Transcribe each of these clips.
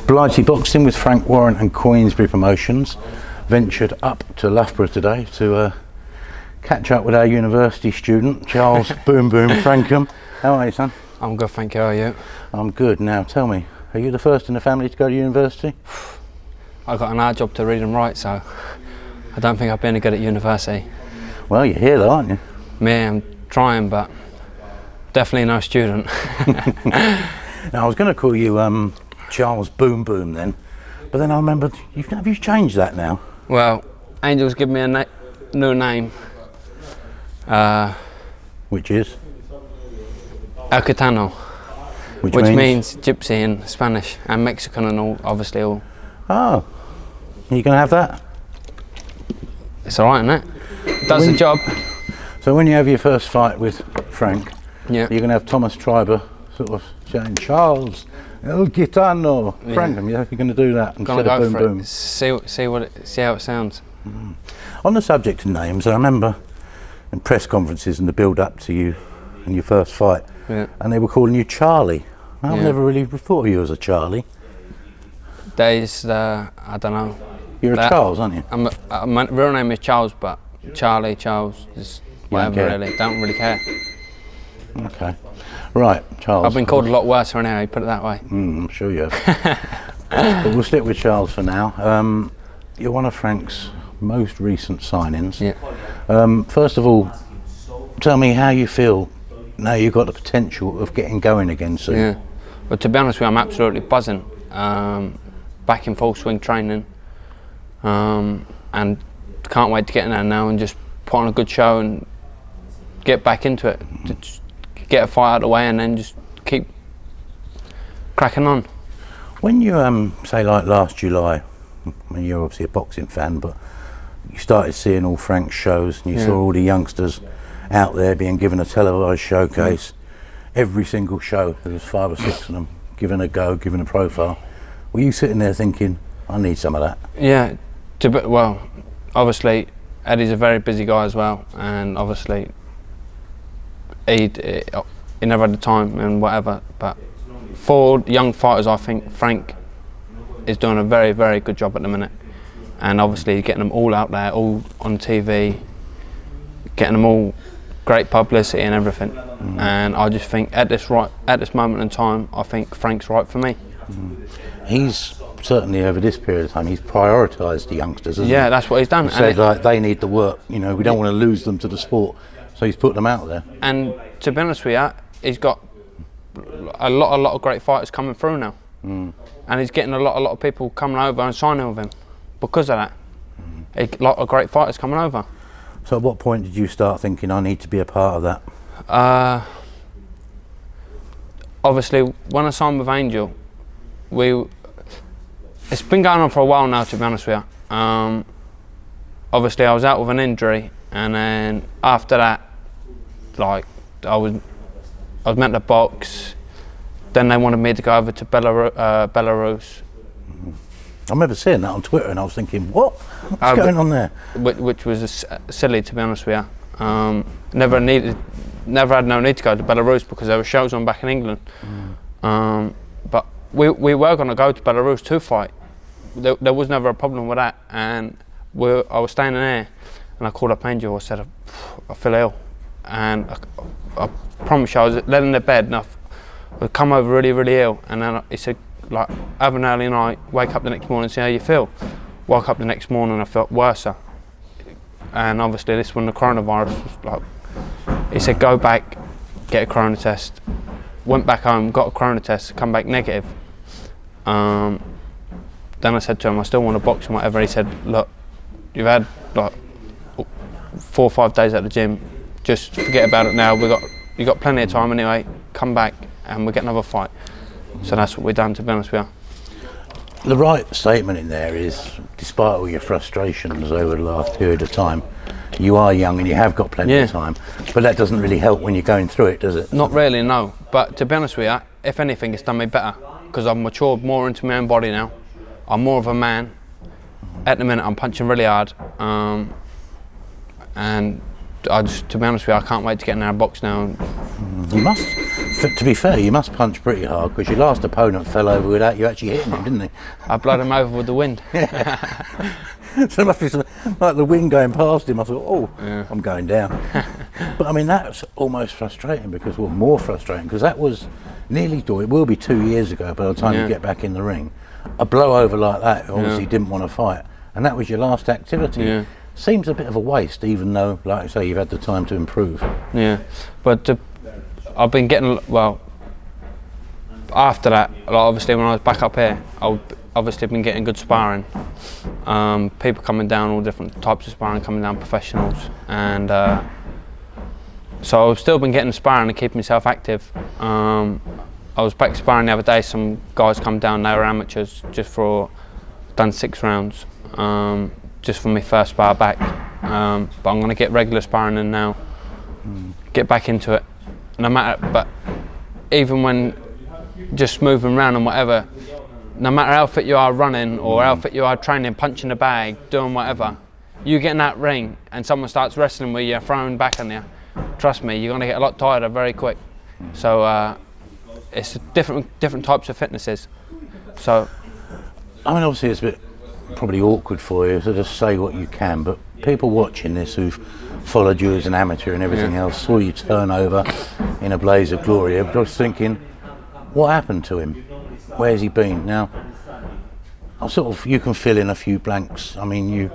Blighty boxing with Frank Warren and Queensbury Promotions ventured up to Loughborough today to catch up with our university student Charles Boom Boom Frankham. How are you, son? I'm good, thank you. How are you? I'm good. Now tell me, are you the first in the family to go to university? I got an hard job to read and write, so I don't think I've been any good at university. Well, you're here though, aren't you? Me, I'm trying, but definitely no student. Now I was going to call you Charles Boom Boom then, but then I remembered have you changed that now? Well, Angel's given me a new name. Which is? El Gitano, Which means gypsy in Spanish, and Mexican and all, obviously all. Oh, are you going to have that? It's alright, isn't it? Does the job. So when you have your first fight with Frank, yeah, you're going to have Thomas Triber sort of saying, Charles, El Gitano, Frankham, yeah, you're going to do that instead of Boom Boom. See how it sounds. Mm. On the subject of names, I remember in press conferences and the build up to you and your first fight, and they were calling you Charlie. I've never really thought of you as a Charlie. I don't know. You're a Charles, aren't you? My real name is Charles, but Charlie, Charles, just whatever really. Don't really care. Okay. Right, Charles. I've been called a lot worse for now, put it that way. I'm sure you have. But we'll stick with Charles for now. You're one of Frank's most recent signings. Yeah. First of all, tell me how you feel now you've got the potential of getting going again soon. Yeah. Well, to be honest with you, I'm absolutely buzzing. Back in full swing training. And can't wait to get in there now and just put on a good show and get back into it. Just get a fight out of the way and then just keep cracking on. When you say like last July, I mean you're obviously a boxing fan, but you started seeing all Frank's shows and you saw all the youngsters out there being given a televised showcase. Every single show, there was 5 or 6 of them given a go, given a profile. Were you sitting there thinking, I need some of that? Yeah, well, obviously Eddie's a very busy guy as well, and obviously he never had the time and whatever, but for young fighters I think Frank is doing a very, very good job at the minute, and obviously getting them all out there, all on TV, getting them all great publicity and everything. And I just think at this moment in time, I think Frank's right for me. He's certainly over this period of time, he's prioritised the youngsters, hasn't he? Yeah, that's what he's done. He said like they need the work, you know, we don't want to lose them to the sport, so he's put them out there. And to be honest with you, he's got a lot of great fighters coming through now, and he's getting a lot of people coming over and signing with him because of that. A lot of great fighters coming over. So at what point did you start thinking I need to be a part of that? Obviously when I signed with Angel, it's been going on for a while now, to be honest with you. Obviously I was out with an injury, and then after that, like I was meant to box, then they wanted me to go over to Belarus. I remember seeing that on Twitter and I was thinking, what's going on there? Which was silly, to be honest with you. Never had no need to go to Belarus because there were shows on back in England. But we were going to go to Belarus to fight. There was never a problem with that, and I was staying in there, and I called up Angel. I said, I feel ill, and I promise you, I was laying in the bed and I'd come over really, really ill, and then he said, like, have an early night, wake up the next morning and see how you feel. Woke up the next morning and I felt worse, and obviously this when the coronavirus was like, he said go back, get a corona test. Went back home, got a corona test, come back negative. Then I said to him, I still want to box and whatever. He said, look, you've had like 4 or 5 days at the gym, just forget about it now. You got plenty of time anyway, come back and we'll get another fight. So that's what we've done, to be honest with you. The right statement in there is, despite all your frustrations over the last period of time, you are young and you have got plenty of time, but that doesn't really help when you're going through it, does it? Not really, no. But to be honest with you, if anything, it's done me better because I've matured more into my own body now. I'm more of a man. At the minute, I'm punching really hard, and to be honest with you, I can't wait to get in our box now. You must, to be fair, you must punch pretty hard, because your last opponent fell over without you actually hitting him, didn't he? I blowed him over with the wind. So it must be like the wind going past him. I thought, oh, yeah. I'm going down. But I mean, that's almost frustrating, because, well, more frustrating, because that was nearly, it will be 2 years ago by the time you get back in the ring. A blow over like that, obviously didn't want to fight, and that was your last activity. Yeah. Seems a bit of a waste, even though, like I say, you've had the time to improve. Yeah, but I've been getting, well, after that, like, obviously when I was back up here, I've obviously been getting good sparring. People coming down, all different types of sparring coming down, professionals, and so I've still been getting sparring and keeping myself active. I was back sparring the other day, some guys come down, they were amateurs, done 6 rounds, just for my first spar back. But I'm going to get regular sparring in now, get back into it. No matter, but even when just moving around and whatever, no matter how fit you are running or how fit you are training, punching the bag, doing whatever, you get in that ring and someone starts wrestling with you, throwing back on you, trust me, you're going to get a lot tighter very quick. So it's different types of fitnesses. So I mean, obviously it's a bit probably awkward for you to just say what you can, but people watching this who've followed you as an amateur and everything else saw you turn over in a blaze of glory. I was thinking, what happened to him? Where's he been now? You can fill in a few blanks. I mean,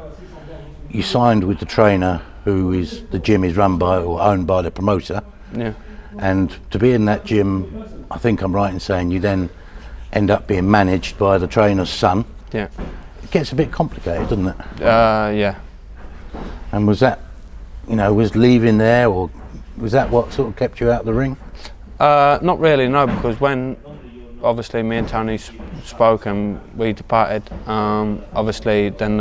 you signed with the trainer the gym is run by or owned by the promoter. Yeah. And to be in that gym, I think I'm right in saying you then end up being managed by the trainer's son. Yeah. It gets a bit complicated, doesn't it? Yeah. And was that, was leaving there, or was that what sort of kept you out of the ring? Not really, no, because when obviously me and Tony spoke and we departed, obviously then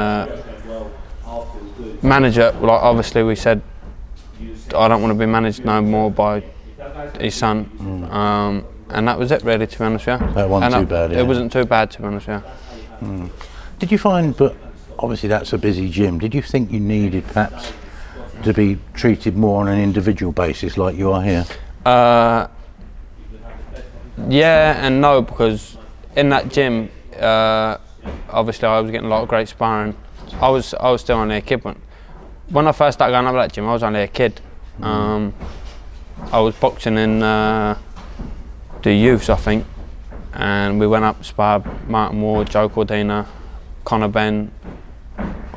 manager, like, obviously we said, I don't want to be managed no more by his son, and that was it really, to be honest with you. That wasn't too bad, yeah. It wasn't too bad, to be honest with you. Did you find, but obviously that's a busy gym, did you think you needed perhaps to be treated more on an individual basis like you are here? Yeah and no, because in that gym, obviously I was getting a lot of great sparring. I was still only a kid when I first started going up to that gym. I was only a kid. I was boxing in the youths, I think, and we went up to spar Martin Ward, Joe Cordina, Conor Ben.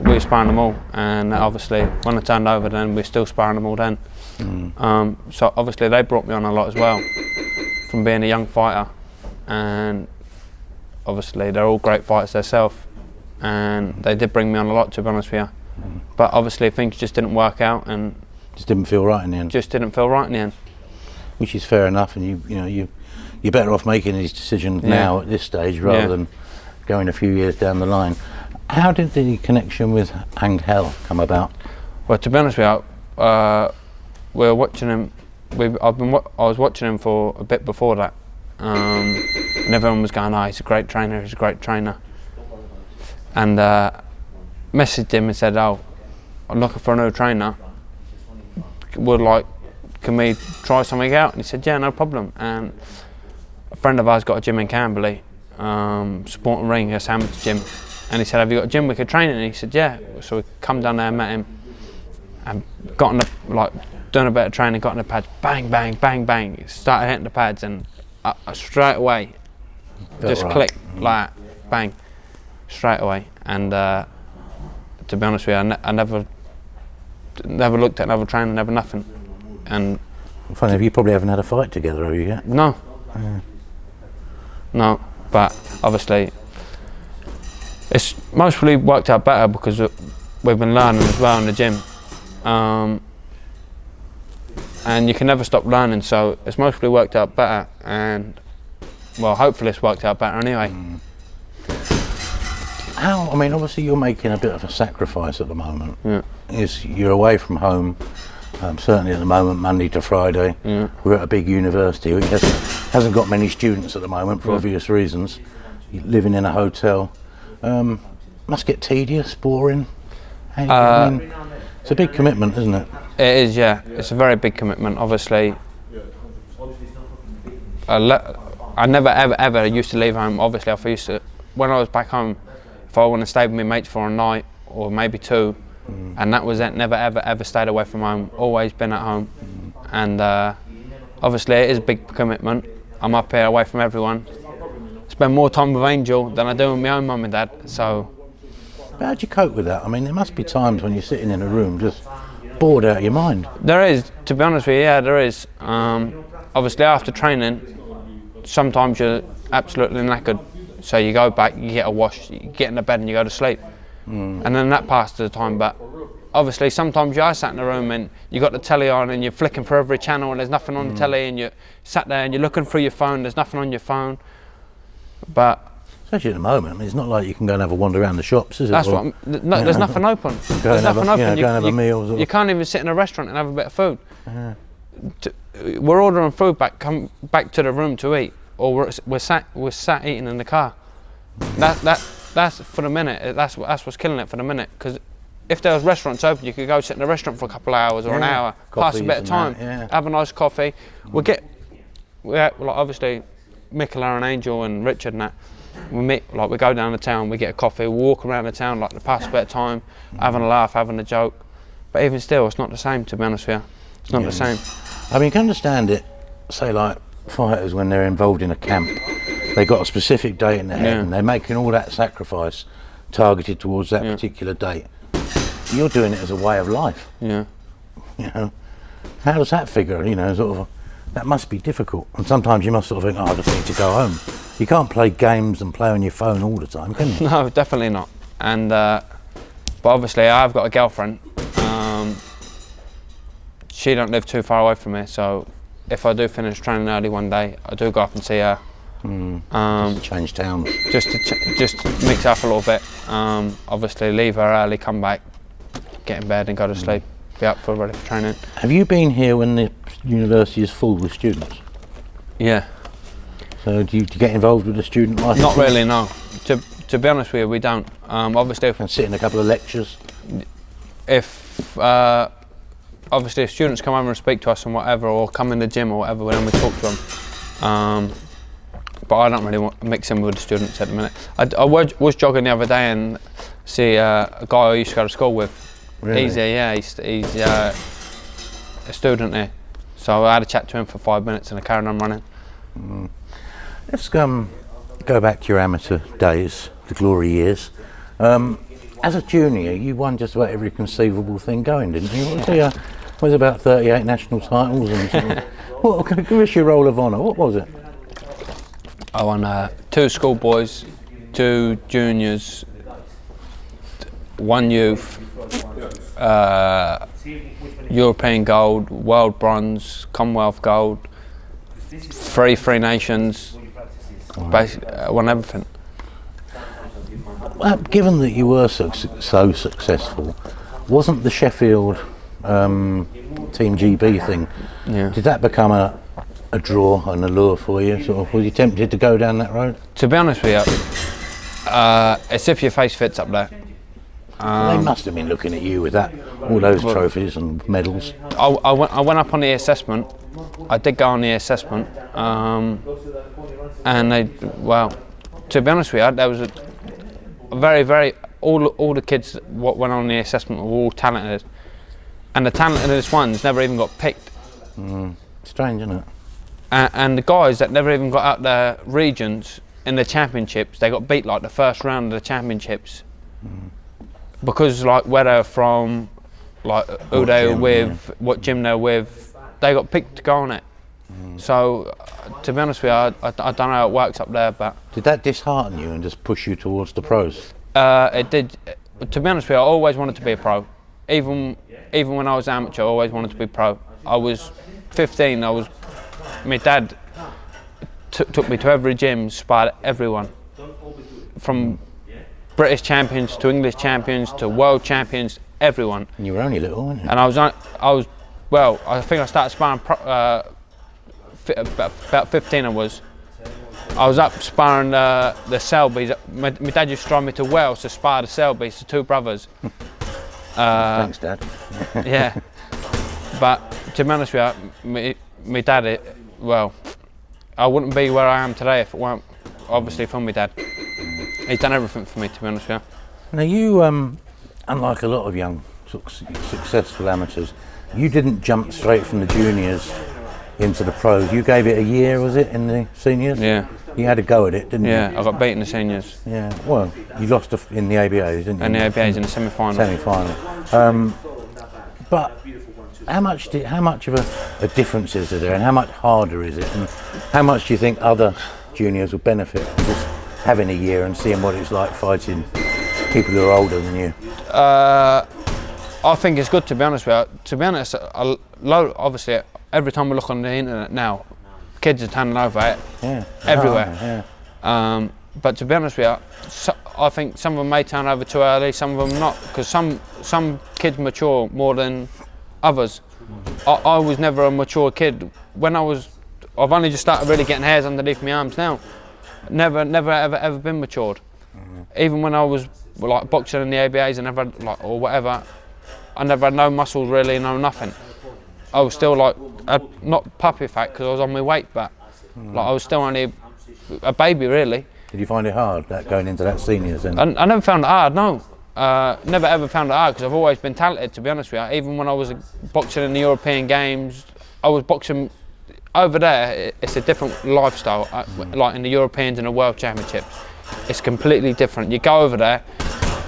We were sparring them all, and obviously when I turned over, then we were still sparring them all then. So obviously they brought me on a lot as well, from being a young fighter, and obviously they're all great fighters themselves, and they did bring me on a lot, to be honest with you. But obviously things just didn't work out, and just didn't feel right in the end. Just didn't feel right in the end. Which is fair enough, and you're better off making these decisions now at this stage rather than going a few years down the line. How did the connection with Angel come about? Well, to be honest with you, we were watching him. I was watching him for a bit before that, and everyone was going, "Oh, he's a great trainer. He's a great trainer." And messaged him and said, "Oh, I'm looking for a new trainer. Can we try something out?" And he said, "Yeah, no problem." And a friend of ours got a gym in Camberley, Sport and Ring, a amateur gym. And he said, "Have you got a gym we could train in?" And he said, "Yeah." So we come down there, met him, and got on doing a bit of training, got on the pads, bang, bang, bang, bang. Started hitting the pads, and straight away, just clicked like that, bang, straight away. And to be honest with you, I never looked at another trainer, never nothing. And funny, you probably haven't had a fight together, have you yet? No. No, but obviously it's mostly worked out better because we've been learning as well in the gym, and you can never stop learning, so it's mostly worked out better, and well, hopefully it's worked out better anyway. I mean, obviously you're making a bit of a sacrifice at the moment. You're away from home, certainly at the moment, Monday to Friday. We're at a big university which hasn't got many students at the moment for obvious reasons. You're living in a hotel. Must get tedious, boring. I mean, it's a big commitment, isn't it? It is, yeah. It's a very big commitment. Obviously, I never ever used to leave home. Obviously, I used to, when I was back home, if I want to stay with my mates for a night or maybe two, and that was it. Never ever stayed away from home. Always been at home, and obviously it is a big commitment. I'm up here away from everyone. Spend more time with Angel than I do with my own mum and dad. So. But how do you cope with that? I mean, there must be times when you're sitting in a room just bored out of your mind. There is, to be honest with you, yeah, there is. Obviously, after training, sometimes you're absolutely knackered. So you go back, you get a wash, you get in the bed and you go to sleep. And then that passes the time. But obviously, sometimes you are sat in the room and you got the telly on and you're flicking through every channel and there's nothing on the telly, and you're sat there and you're looking through your phone, there's nothing on your phone. But especially at the moment, I mean, it's not like you can go and have a wander around the shops, is it? That's what. There's nothing open. There's nothing open. Go and have a meal. You can't even sit in a restaurant and have a bit of food. We're ordering food come back to the room to eat, or we're sat eating in the car. That's for the minute. That's what's killing it for the minute. Because if there was restaurants open, you could go sit in a restaurant for a couple of hours or an hour, pass a bit of time, have a nice coffee. Like obviously, Michaela and Angel and Richard and that. We meet, like we go down the town, we get a coffee, we walk around the town, like to pass a bit of time, having a laugh, having a joke. But even still, it's not the same, to be honest with you. It's not the same. I mean, you can understand it, say like fighters when they're involved in a camp, they've got a specific date in their head and they're making all that sacrifice targeted towards that particular date. You're doing it as a way of life. Yeah. You know, how does that figure, you know, sort of, that must be difficult. And sometimes you must sort of think, oh, I just need to go home. You can't play games and play on your phone all the time, can you? No, definitely not. And but obviously I've got a girlfriend. She don't live too far away from me, so if I do finish training early one day, I do go up and see her. Just to change town. Just to mix up a little bit. Obviously leave her early, come back, get in bed and go to sleep. Be up for ready for training. Have you been here when the university is full with students? Yeah. So do you get involved with the student life? Not really, no. To be honest with you, we don't. Obviously, and sit in a couple of lectures. If obviously if students come over and speak to us and whatever, or come in the gym or whatever, then we talk to them. But I don't really want to mix in with the students at the minute. I was jogging the other day and see a guy I used to go to school with. Really? He's a student here. So I had a chat to him for 5 minutes and I carried on running. Let's go back to your amateur days, the glory years. As a junior, you won just about every conceivable thing going, didn't you? What was about 38 national titles and sort of, give us your roll of honour. What was it? I won 2 schoolboys, 2 juniors, 1 youth, European gold, world bronze, Commonwealth gold, 3 Nations. Basically, won everything. Well, given that you were so successful, wasn't the Sheffield Team GB thing? Yeah. Did that become a draw and a lure for you? Sort of, were you tempted to go down that road? To be honest with you, it's if your face fits up there. They must have been looking at you with that, all those trophies and medals. I went up on the assessment. I did go on the assessment, and to be honest with you, there was a very all the kids what went on the assessment were all talented, and the talentedest ones never even got picked. Strange, isn't it? And the guys that never even got out their regions in the championships, they got beat like the first round of the championships. Because like where they're from, like who they were with, what gym they're with, they got picked to go on it. So to be honest with you, I don't know how it works up there, but did that dishearten you and just push you towards the pros? It did. To be honest with you, I always wanted to be a pro. Even when I was amateur, I always wanted to be pro. I was 15. My dad took me to every gym, sparred everyone, from British champions to English champions to world champions, everyone. And you were only little, weren't you? And I think I started sparring about 15 I was up sparring the Selbies. My dad used to drive me to Wales to spar the Selbies, the 2 brothers. Thanks, Dad. Yeah. But to be honest with you, my dad, well, I wouldn't be where I am today if it weren't obviously for my dad. He's done everything for me, to be honest with you. Now you, unlike a lot of young successful amateurs, you didn't jump straight from the juniors into the pros. You gave it a year, was it, in the seniors? Yeah. You had a go at it, didn't you? Yeah, I got beaten in the seniors. Yeah, well, you lost in the ABAs, didn't you? And the ABAs in the semi-final. Semi-final. But how much of a difference is there, and how much harder is it, and how much do you think other juniors will benefit from just having a year and seeing what it's like fighting people who are older than you? I think it's good, to be honest with you. To be honest, obviously, every time we look on the internet now, kids are turning over it everywhere. Yeah. But to be honest with you, I think some of them may turn over too early, some of them not, because some kids mature more than others. I was never a mature kid. I've only just started really getting hairs underneath my arms now. Never ever been matured. Even when I was like boxing in the ABAs and never or whatever, I never had no muscles really, no nothing. I was still like not puppy fat because I was on my weight, but like I was still only a baby really. Did you find it hard going into that seniors then? I never found it hard, no. Never ever found it hard because I've always been talented, to be honest with you. Even when I was boxing in the European Games, I was boxing over there. It's a different lifestyle, like in the Europeans and the World Championships. It's completely different. You go over there,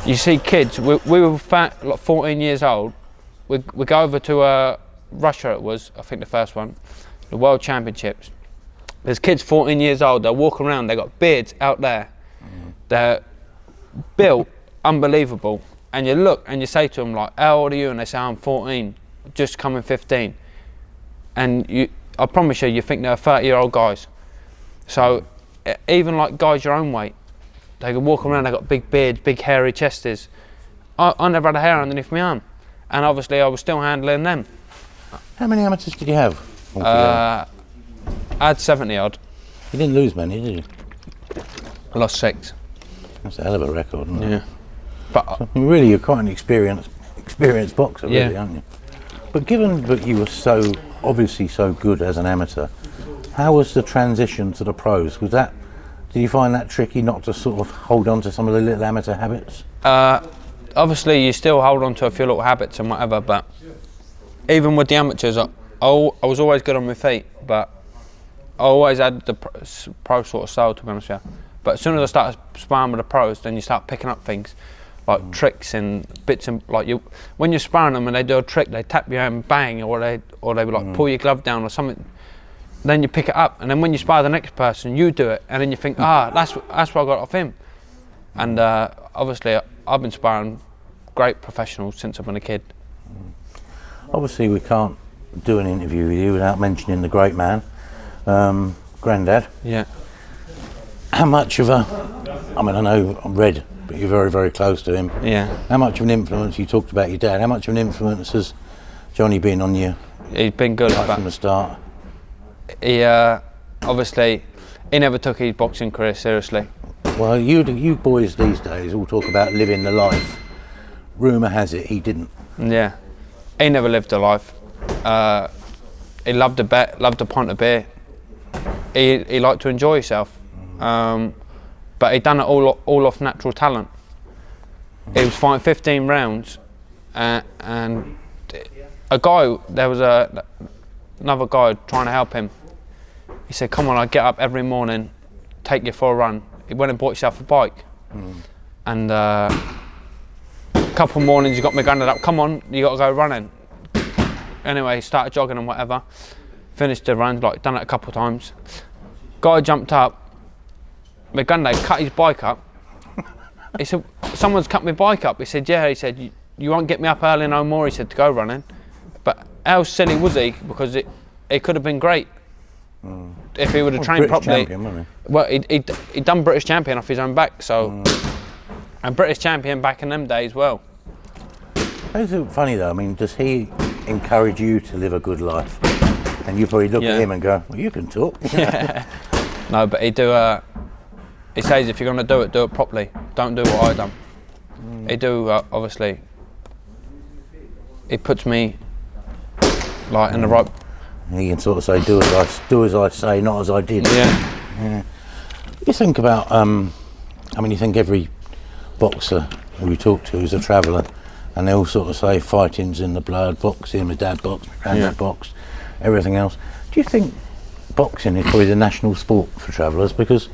you see kids. We were fat, like 14 years old. We go over to Russia. It was, I think, the first one, the World Championships. There's kids 14 years old. They walk around. They got beards out there. They're built unbelievable. And you look and you say to them like, "How old are you?" And they say, "I'm 14, just coming 15." And I promise you, you think they're 30-year-old guys. So even like guys your own weight, they can walk around. They got big beards, big hairy chesties. I never had a hair underneath my arm, and obviously I was still handling them. How many amateurs did you have? I had 70 odd. You didn't lose many, did you? I lost 6. That's a hell of a record, isn't it? Yeah. But so, I mean, really, you're quite an experienced boxer, really, aren't you? But given that you were obviously so good as an amateur, how was the transition to the pros? Did you find that tricky not to sort of hold on to some of the little amateur habits? Obviously, you still hold on to a few little habits and whatever, but even with the amateurs, I was always good on my feet, but I always had the pro sort of style, to be honest with you. But as soon as I started sparring with the pros, then you start picking up things like tricks and bits, and like when you're sparring them and they do a trick, they tap your hand, bang, or they would like pull your glove down or something. Then you pick it up, and then when you spar the next person, you do it, and then you think, that's what I got off him. And obviously, I've been sparring great professionals since I've been a kid. Obviously, we can't do an interview with you without mentioning the great man, Grandad. Yeah. How much of I know I'm Red, but you're very, very close to him. Yeah. How much of an influence, you talked about your dad, how much of an influence has Johnny been on you? He's been good right from the start. He obviously, he never took his boxing career seriously. Well, you boys these days all talk about living the life. Rumour has it he didn't. Yeah. He never lived a life. He loved a bet, loved a pint of beer. He liked to enjoy himself. But he done it all off natural talent. He was fighting 15 rounds, and there was another guy trying to help him. He said, "Come on, I get up every morning, take you for a run." He went and bought himself a bike, and a couple of mornings he got me granddad up. "Come on, you got to go running." Anyway, he started jogging and whatever. Finished the run, like done it a couple of times. Guy jumped up. My granddad cut his bike up. He said, "Someone's cut my bike up." He said, "Yeah." He said, you won't get me up early no more," he said, "to go running." But how silly was he? Because it could have been great if he would have trained British properly. Champion, wasn't Well, he'd done British champion off his own back, so and British champion back in them days. Well, it's funny though. I mean, does he encourage you to live a good life? And you probably look at him and go, "Well, you can talk." Yeah. No, but he says if you're going to do it properly. Don't do what I done. He obviously, it puts me like in the right. You can sort of say, do as I say, not as I did. Yeah. You think about, you think every boxer who you talk to is a traveller, and they all sort of say fighting's in the blood, boxing, my dad boxed, my granddad boxed, everything else. Do you think boxing is probably the national sport for travellers? Because,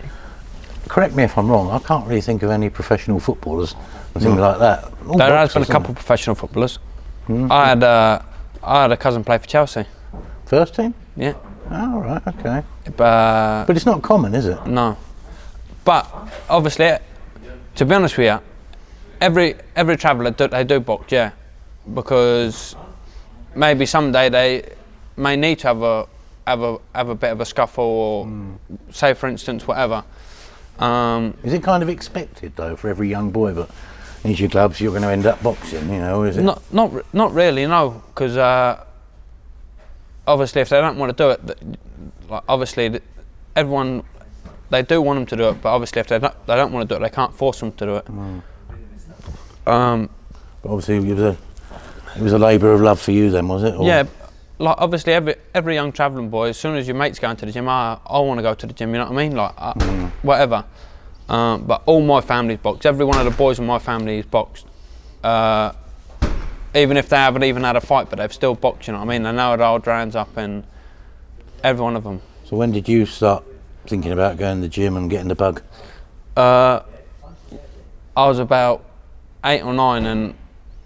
correct me if I'm wrong, I can't really think of any professional footballers and things like that. There has been a couple of professional footballers. I had a cousin play for Chelsea. First team? Yeah. Oh, right, okay. But it's not common, is it? No. But obviously, to be honest with you, every traveller they do box, yeah, because maybe someday they may need to have a bit of a scuffle, or say for instance whatever. Is it kind of expected though for every young boy? But need your gloves, you're going to end up boxing, you know? Is it? Not really, no, because obviously if they don't want to do it, like obviously everyone, they do want them to do it, but obviously if they don't want to do it, they can't force them to do it. But obviously it was a labour of love for you then, was it? Or? Yeah, like obviously every young travelling boy, as soon as your mate's going to the gym, I want to go to the gym, you know what I mean? Like whatever. But all my family's boxed. Every one of the boys in my family is boxed. Even if they haven't even had a fight, but they've still boxed, you know what I mean? They know how to hold their hands up, and every one of them. So when did you start thinking about going to the gym and getting the bug? I was about 8 or 9, and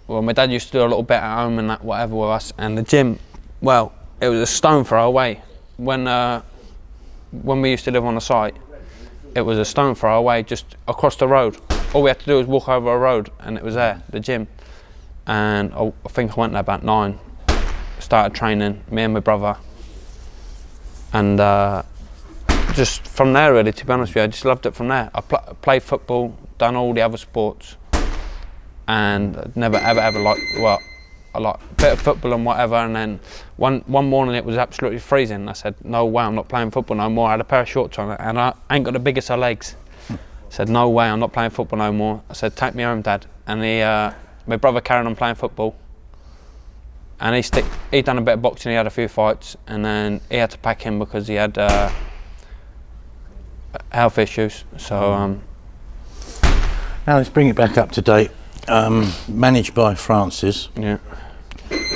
well, my dad used to do a little bit at home and that whatever with us, and the gym, well, it was a stone throw away. When we used to live on the site, it was a stone throw away, just across the road. All we had to do was walk over a road, and it was there, the gym. And I think I went there about 9, started training, me and my brother, and just from there really, to be honest with you, I just loved it from there. I played football, done all the other sports, and never ever liked, well, I liked a bit of football and whatever, and then one morning it was absolutely freezing. I said, no way, I'm not playing football no more. I had a pair of shorts on, and I ain't got the biggest of legs. I said, no way, I'm not playing football no more. I said, take me home, Dad. And my brother carried on playing football, and he done a bit of boxing, he had a few fights, and then he had to pack him because he had health issues. So now let's bring it back up to date. Managed by Francis. Yeah.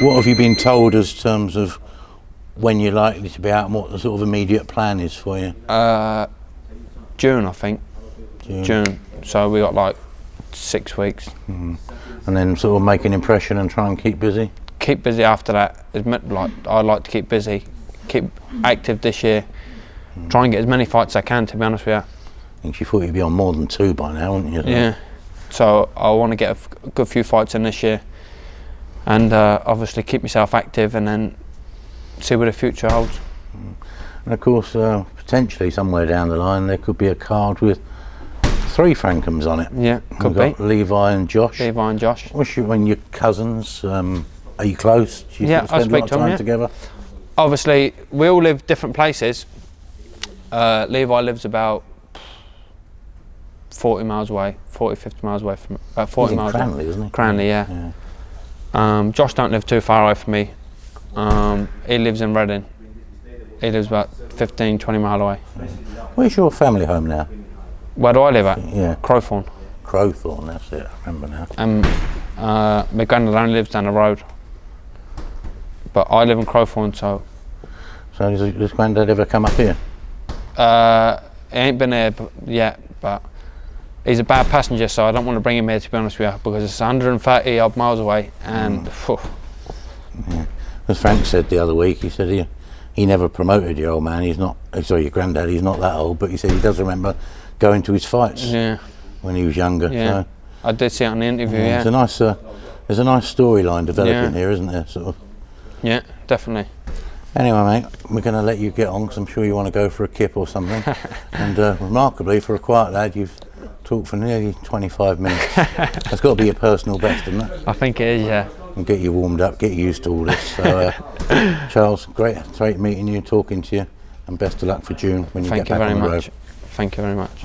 What have you been told as terms of when you're likely to be out and what the sort of immediate plan is for you? June, I think. June. So we got like 6 weeks. And then sort of make an impression and try and keep busy? Keep busy after that. I like to keep busy, keep active this year, try and get as many fights as I can, to be honest with you. I think you thought you'd be on more than 2 by now, wouldn't you? Yeah. So I want to get a good few fights in this year, and obviously keep myself active, and then see what the future holds. And of course, potentially somewhere down the line there could be a card with 3 Frankhams on it. Yeah, could be. Got Levi and Josh. Levi and Josh. When your cousins, are you close? Do you Yeah, I spend a lot speak of to them, time yeah. together? Obviously, we all live different places. Levi lives about 40 miles away, 50 miles away from, about 40 He's miles in Cranley, away. isn't he? Cranley, yeah. Josh don't live too far away from me. He lives in Reading. He lives about 15, 20 miles away. Where's your family home now? Where do I live at? Yeah. Crowthorne. Crowthorne, that's it, I remember now. And my granddad only lives down the road. But I live in Crowthorne, so... So does Granddad ever come up here? He ain't been here yet, but he's a bad passenger, so I don't want to bring him here, to be honest with you, because it's 130 odd miles away, and Yeah. As Frank said the other week, he said he never promoted your old man. He's not, sorry, your granddad, he's not that old, but he said he does remember going to his fights when he was younger. Yeah, so, I did see it on the interview, yeah. There's a nice storyline developing here, isn't there? Sort of. Yeah, definitely. Anyway, mate, we're going to let you get on because I'm sure you want to go for a kip or something. And remarkably, for a quiet lad, you've talked for nearly 25 minutes. That's got to be your personal best, isn't it? I think it is, yeah. And get you warmed up, get you used to all this. So, Charles, great meeting you, talking to you, and best of luck for June when you get back on the road. Thank you very much.